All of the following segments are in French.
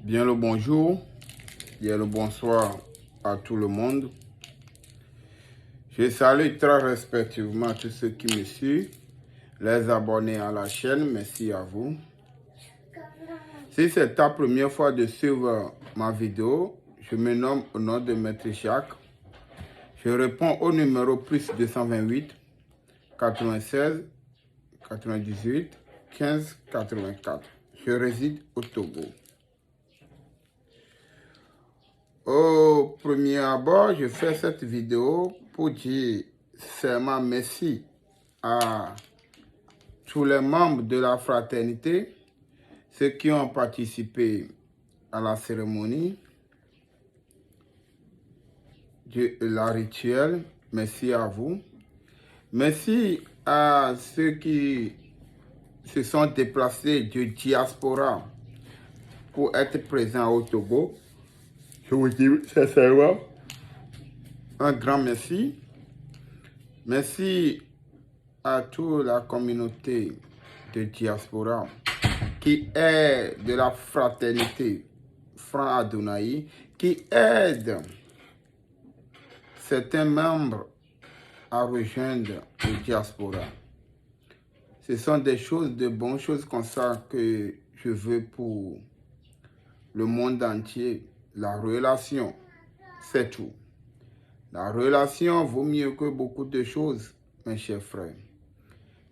Bien le bonjour, bien le bonsoir à tout le monde. Je salue très respectivement tous ceux qui me suivent, les abonnés à la chaîne, merci à vous. Si c'est ta première fois de suivre ma vidéo, je me nomme au nom de Maître Jacques. Je réponds au numéro plus 228 96 98 15 84. Je réside au Togo. Au premier abord, je fais cette vidéo pour dire seulement merci à tous les membres de la fraternité, ceux qui ont participé à la cérémonie de la rituelle. Merci à vous. Merci à ceux qui se sont déplacés de diaspora pour être présents au Togo. Je vous dis sincèrement un grand merci. Merci à toute la communauté de diaspora qui est de la fraternité Franc Adonai, qui aide certains membres à rejoindre le diaspora. Ce sont des choses, de bonnes choses comme ça que je veux pour le monde entier. La relation, c'est tout. La relation vaut mieux que beaucoup de choses, mes chers frères.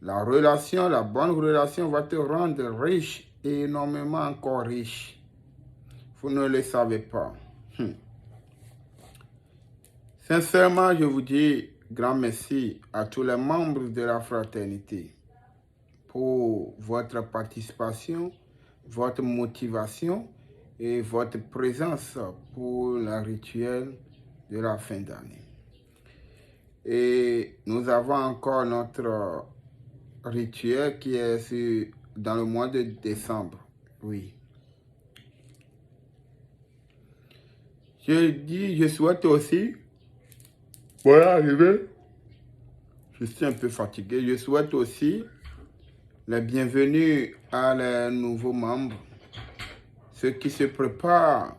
La relation, la bonne relation va te rendre riche et énormément encore riche. Vous ne le savez pas. Sincèrement, je vous dis grand merci à tous les membres de la fraternité pour votre participation, votre motivation et votre présence pour le rituel de la fin d'année. Et nous avons encore notre rituel qui est dans le mois de décembre. Oui. Je souhaite aussi, voilà, je suis un peu fatigué, je souhaite aussi la bienvenue à les nouveaux membres, ceux qui se préparent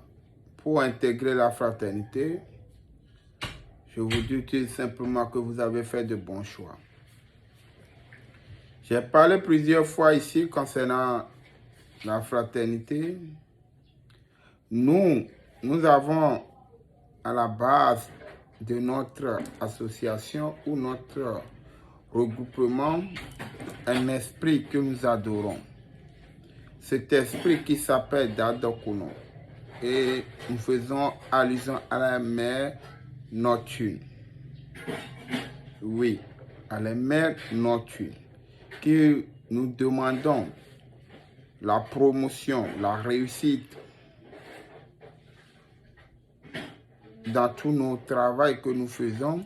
pour intégrer la fraternité. Je vous dis tout simplement que vous avez fait de bons choix. J'ai parlé plusieurs fois ici concernant la fraternité. Nous avons à la base de notre association ou notre regroupement un esprit que nous adorons. Cet esprit qui s'appelle Dadokuno. Et nous faisons allusion à la mer nocturne. Oui, à la mer nocturne. Que nous demandons la promotion, la réussite dans tous nos travaux que nous faisons,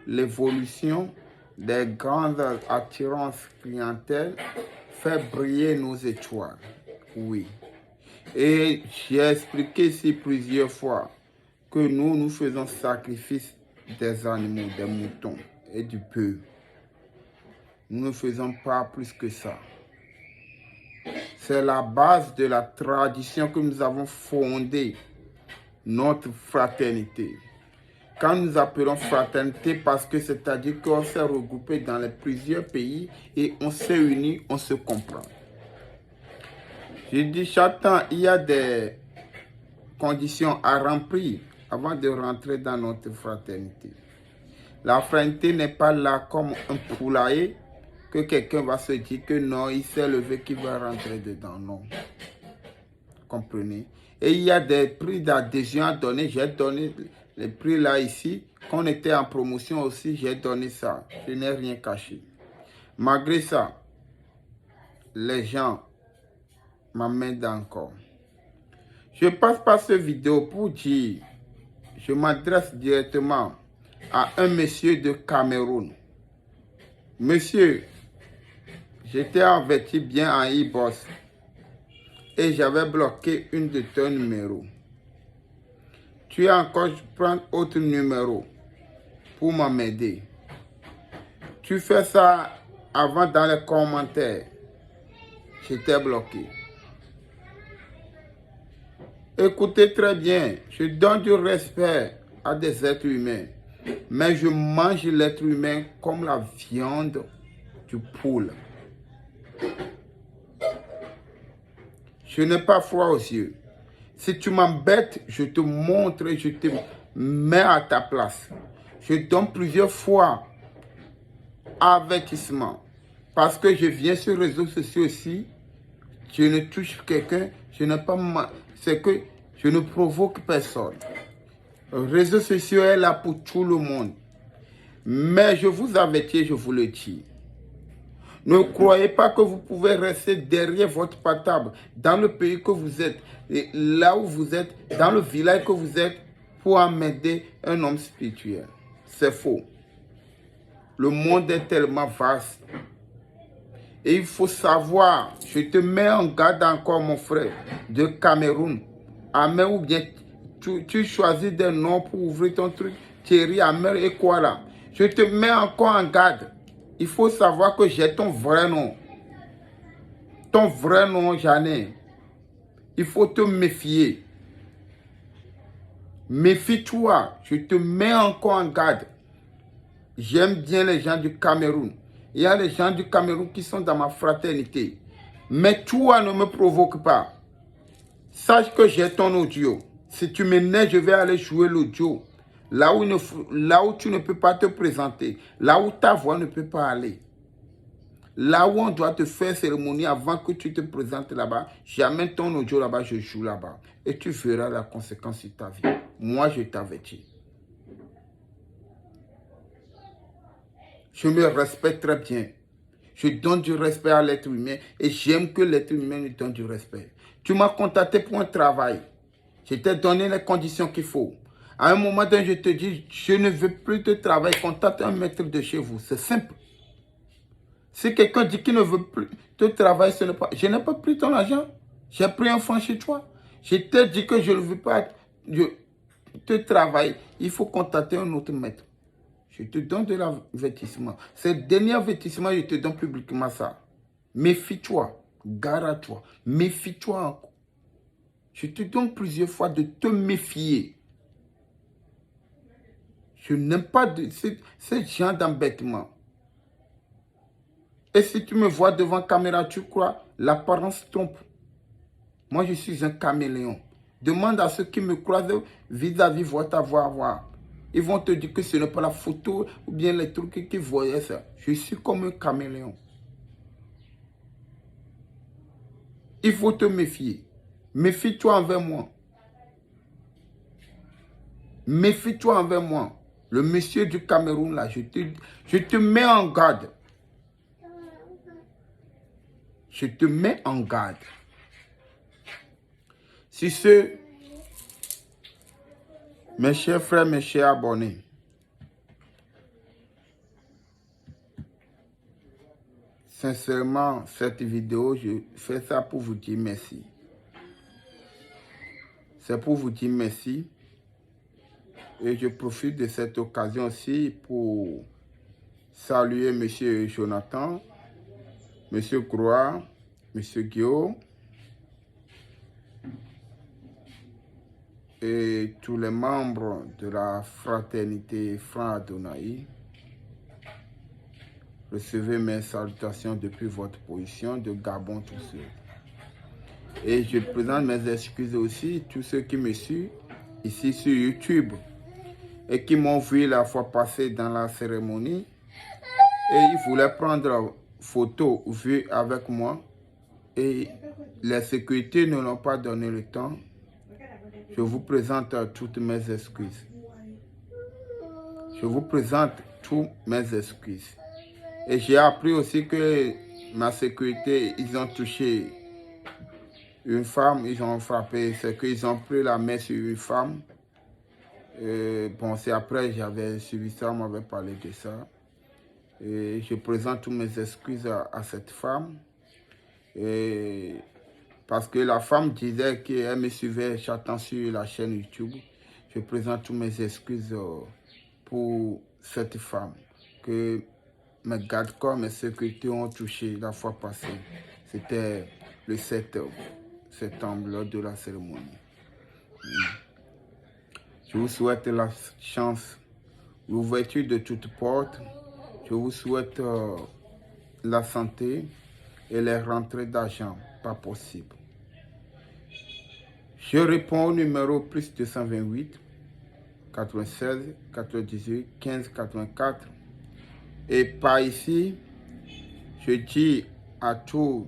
l'évolution des grandes attirances clientèles fait briller nos étoiles. Oui. Et j'ai expliqué ici plusieurs fois que nous faisons sacrifice des animaux, des moutons et du bœuf. Nous ne faisons pas plus que ça. C'est la base de la tradition que nous avons fondée, notre fraternité. Quand nous appelons fraternité, parce que c'est-à-dire qu'on s'est regroupé dans les plusieurs pays et on s'est unis, on se comprend. Je dis chaque temps, il y a des conditions à remplir avant de rentrer dans notre fraternité. La fraternité n'est pas là comme un poulailler que quelqu'un va se dire que non, il s'est levé, qu'il va rentrer dedans. Non. Comprenez? Et il y a des prix d'adhésion à donner. J'ai donné les prix là ici. Quand on était en promotion aussi, j'ai donné ça. Je n'ai rien caché. Malgré ça, les gens m'amènent encore. Je passe par cette vidéo pour dire, je m'adresse directement à un monsieur de Cameroun. Monsieur, j'étais averti bien en e-boss et j'avais bloqué une de tes numéros. Tu as encore prendre autre numéro pour m'aider. Tu fais ça avant dans les commentaires. J'étais bloqué. Écoutez très bien, je donne du respect à des êtres humains, mais je mange l'être humain comme la viande du poule. Je n'ai pas froid aux yeux. Si tu m'embêtes, je te montre et je te mets à ta place. Je donne plusieurs fois avertissement. Parce que je viens sur les réseaux sociaux aussi, je ne touche quelqu'un, je n'ai pas c'est que je ne provoque personne. Les réseaux sociaux est là pour tout le monde. Mais je vous avertis, je vous le dis. Ne croyez pas que vous pouvez rester derrière votre portable dans le pays que vous êtes, et là où vous êtes, dans le village que vous êtes, pour amener un homme spirituel. C'est faux. Le monde est tellement vaste. Et il faut savoir, je te mets en garde encore mon frère, de Cameroun. Amen ou bien tu choisis des noms pour ouvrir ton truc. Thierry, Amen et quoi là. Je te mets encore en garde. Il faut savoir que j'ai ton vrai nom. Ton vrai nom, j'en ai. Il faut te méfier. Méfie-toi. Je te mets encore en garde. J'aime bien les gens du Cameroun. Il y a les gens du Cameroun qui sont dans ma fraternité. Mais toi ne me provoque pas. Sache que j'ai ton audio. Si tu m'énerves, je vais aller jouer l'audio. Là où tu ne peux pas te présenter. Là où ta voix ne peut pas aller. Là où on doit te faire cérémonie avant que tu te présentes là-bas. J'amène ton audio là-bas, je joue là-bas. Et tu verras la conséquence sur ta vie. Moi, je t'avertis. Je me respecte très bien. Je donne du respect à l'être humain et j'aime que l'être humain me donne du respect. Tu m'as contacté pour un travail. Je t'ai donné les conditions qu'il faut. À un moment donné, je te dis, je ne veux plus te travailler. Contacte un maître de chez vous. C'est simple. Si quelqu'un dit qu'il ne veut plus te travailler, ce n'est pas. Je n'ai pas pris ton argent. J'ai pris un franc chez toi. Je t'ai dit que je ne veux pas te travailler. Il faut contacter un autre maître. Je te donne de l'avertissement. Ce dernier avertissement, je te donne publiquement ça. Méfie-toi. Gare à toi. Méfie-toi encore. Je te donne plusieurs fois de te méfier. Je n'aime pas ces gens d'embêtement. Et si tu me vois devant caméra, tu crois, l'apparence trompe. Moi, je suis un caméléon. Demande à ceux qui me croisent vis-à-vis votre avoir. Ils vont te dire que ce n'est pas la photo ou bien les trucs qu'ils voyaient ça. Je suis comme un caméléon. Il faut te méfier. Méfie-toi envers moi. Méfie-toi envers moi. Le monsieur du Cameroun, là, je te mets en garde. Je te mets en garde. Si mes chers frères, mes chers abonnés, sincèrement, cette vidéo, je fais ça pour vous dire merci. C'est pour vous dire merci. Et je profite de cette occasion aussi pour saluer M. Jonathan, M. Croix, M. Guillaume et tous les membres de la fraternité Franc Adonai. Recevez mes salutations depuis votre position de Gabon tous ceux. Et je présente mes excuses aussi tous ceux qui me suivent ici sur YouTube et qui m'ont vu la fois passée dans la cérémonie et ils voulaient prendre photo vue avec moi et les sécurités ne l'ont pas donné le temps. Je vous présente toutes mes excuses. Je vous présente toutes mes excuses. Et j'ai appris aussi que ma sécurité, ils ont touché une femme, ils ont frappé, c'est qu'ils ont pris la main sur une femme. Bon, c'est après, j'avais suivi ça, on m'avait parlé de ça. Et je présente toutes mes excuses à cette femme. Et parce que la femme disait qu'elle me suivait chaque sur la chaîne YouTube. Je présente toutes mes excuses pour cette femme. Que mes gardes-corps, mes sécurités ont touché la fois passée. C'était le 7 septembre lors de la cérémonie. Je vous souhaite la chance, l'ouverture de toutes portes. Je vous souhaite la santé et les rentrées d'argent, pas possible. Je réponds au numéro plus 228 96 98 15 84. Et par ici, je dis à tous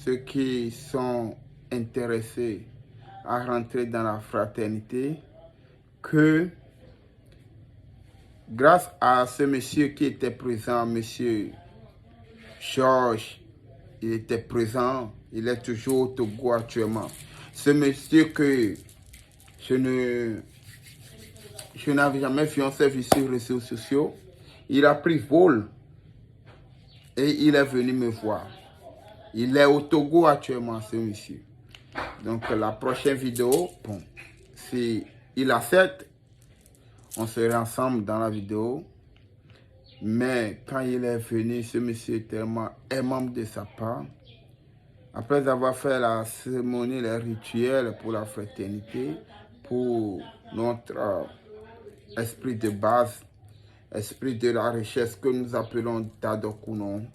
ceux qui sont intéressés à rentrer dans la fraternité que grâce à ce monsieur qui était présent, monsieur Georges, il était présent, il est toujours au Togo actuellement. Ce monsieur que je n'avais jamais vu en service sur les réseaux sociaux, il a pris vol et il est venu me voir. Il est au Togo actuellement, ce monsieur. Donc la prochaine vidéo, bon, si il accepte, on sera ensemble dans la vidéo. Mais quand il est venu, ce monsieur est tellement aimable de sa part. Après avoir fait la cérémonie, les rituels pour la fraternité, pour notre esprit de base, esprit de la recherche que nous appelons Dadokunon,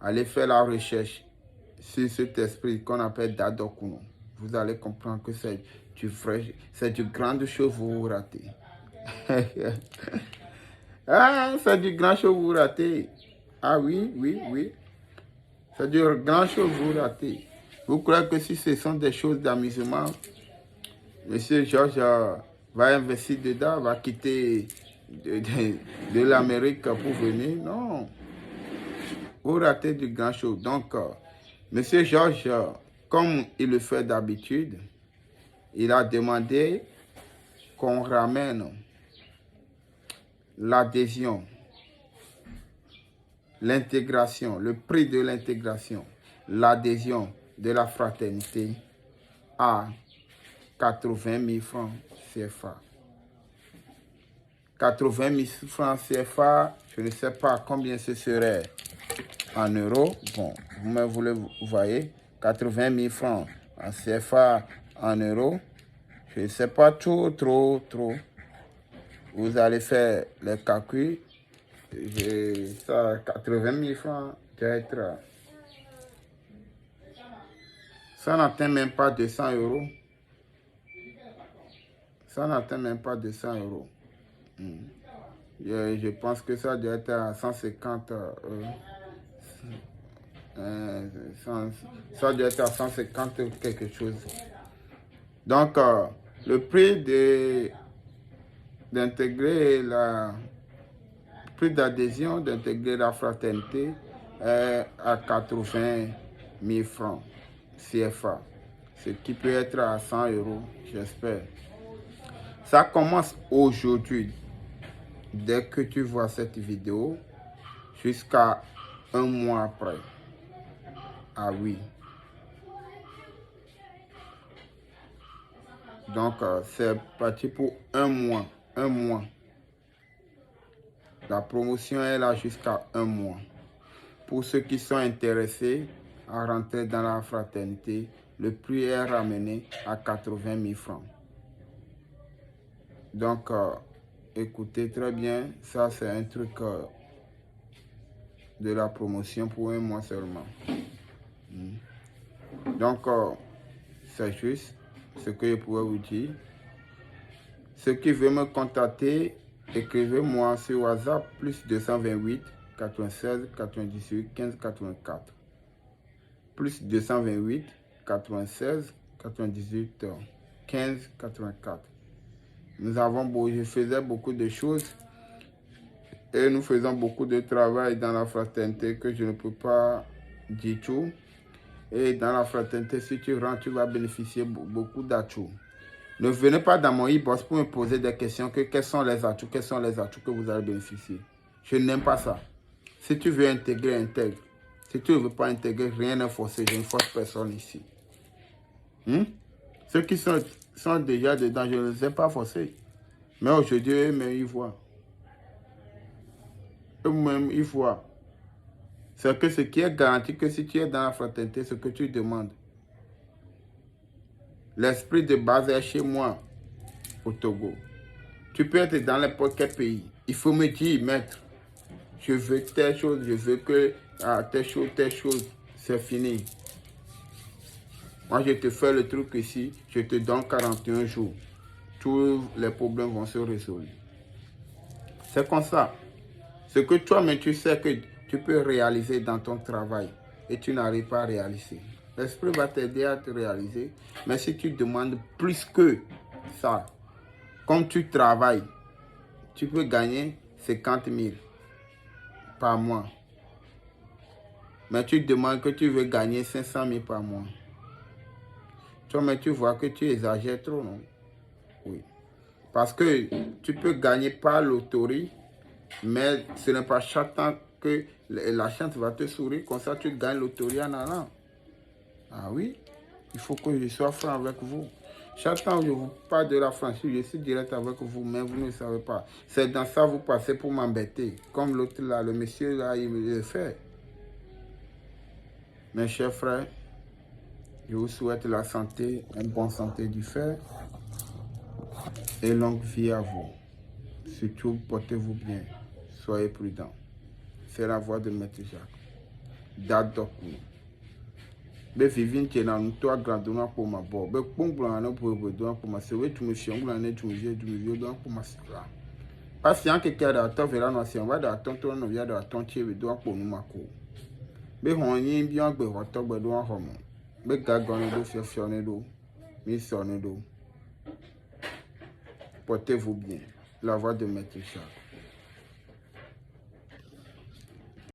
allez faire la recherche sur cet esprit qu'on appelle Dadokunon. Vous allez comprendre que c'est du vrai, c'est du grand chevaux raté. Ah, c'est du grand chevaux raté. Ah oui, oui, oui. C'est du grand chevaux raté. Vous croyez que si ce sont des choses d'amusement, monsieur Georges va investir dedans, va quitter de l'Amérique pour venir? Non. Vous ratez du grand chose. Donc, monsieur Georges, comme il le fait d'habitude, il a demandé qu'on ramène l'adhésion, l'intégration, le prix de l'intégration, l'adhésion de la fraternité à 80 000 francs CFA. 80 000 francs CFA, je ne sais pas combien ce serait en euros. Bon, vous le voyez, 80 000 francs en CFA en euros. Je ne sais pas trop. Vous allez faire les calculs. Ça, 80 000 francs, peut-être. Ça n'atteint même pas 200 euros. Ça n'atteint même pas 200 euros. Je pense que ça doit être à 150 ça doit être à 150 quelque chose. Donc, le prix d'intégrer la prix d'adhésion, d'intégrer la fraternité est à 80 000 francs CFA, ce qui peut être à 100 euros, j'espère. Ça commence aujourd'hui, dès que tu vois cette vidéo, jusqu'à un mois après. Ah oui. Donc, c'est parti pour un mois. La promotion est là jusqu'à un mois. Pour ceux qui sont intéressés à rentrer dans la fraternité, le prix est ramené à 80 000 francs. Donc, écoutez très bien, ça c'est un truc de la promotion pour un mois seulement. Donc, c'est juste ce que je pourrais vous dire. Ceux qui veulent me contacter, écrivez-moi sur WhatsApp, plus 228 96 98 15 84. Plus 228 96 98 15 84. Je faisais beaucoup de choses et nous faisons beaucoup de travail dans la fraternité que je ne peux pas dire tout. Et dans la fraternité, si tu rentres, tu vas bénéficier beaucoup d'atouts. Ne venez pas dans mon e-boss pour me poser des questions quels sont les atouts que vous allez bénéficier. Je n'aime pas ça. Si tu veux intégrer, intègre. Si tu ne veux pas intégrer, rien n'est forcé. Je ne force personne ici. Ceux qui sont déjà dedans, je ne les ai pas forcés. Mais aujourd'hui, eux-mêmes, ils voient. Eux-mêmes, ils voient. C'est que ce qui est garanti que si tu es dans la fraternité, ce que tu demandes. L'esprit de base est chez moi. au Togo. Tu peux être dans n'importe quel pays. Il faut me dire, maître, je veux telle chose, je veux que telle chose, c'est fini. Moi, je te fais le truc ici, je te donne 41 jours. Tous les problèmes vont se résoudre. C'est comme ça. Ce que toi-même tu sais que tu peux réaliser dans ton travail et tu n'arrives pas à réaliser. L'esprit va t'aider à te réaliser. Mais si tu demandes plus que ça, comme tu travailles, tu peux gagner 50 000 par mois. Mais tu demandes que tu veux gagner 500 000 par mois. Toi-même tu vois que tu exagères trop, non? Oui. Parce que tu peux gagner par loterie, mais ce n'est pas chaque temps que la chance va te sourire. Comme ça, tu gagnes loterie en allant. Ah oui, il faut que je sois franc avec vous. Chaque temps que je vous parle de la franchise, je suis direct avec vous, mais vous ne savez pas. C'est dans ça que vous passez pour m'embêter. Comme l'autre là, le monsieur là, il le fait. Mes chers frères, je vous souhaite la santé, une bonne santé du fer et longue vie à vous. Surtout, portez-vous bien. Soyez prudents. C'est la voix de Maître Jacques. D'Adokou. Be vivin tena nto agradona pour ma bo. Be kpongla na pour do pour ma sewe tu me chiongla na tu me do pour ma sera. Patient que kada to vera no se wa da tonto no ya da tonche be do pour nous mako. Be honyin bi agbe hoto gbe do homo. Be gagon do fiofio ne do. Mi so ne do. Portez-vous bien. La voix de Maître Jacques.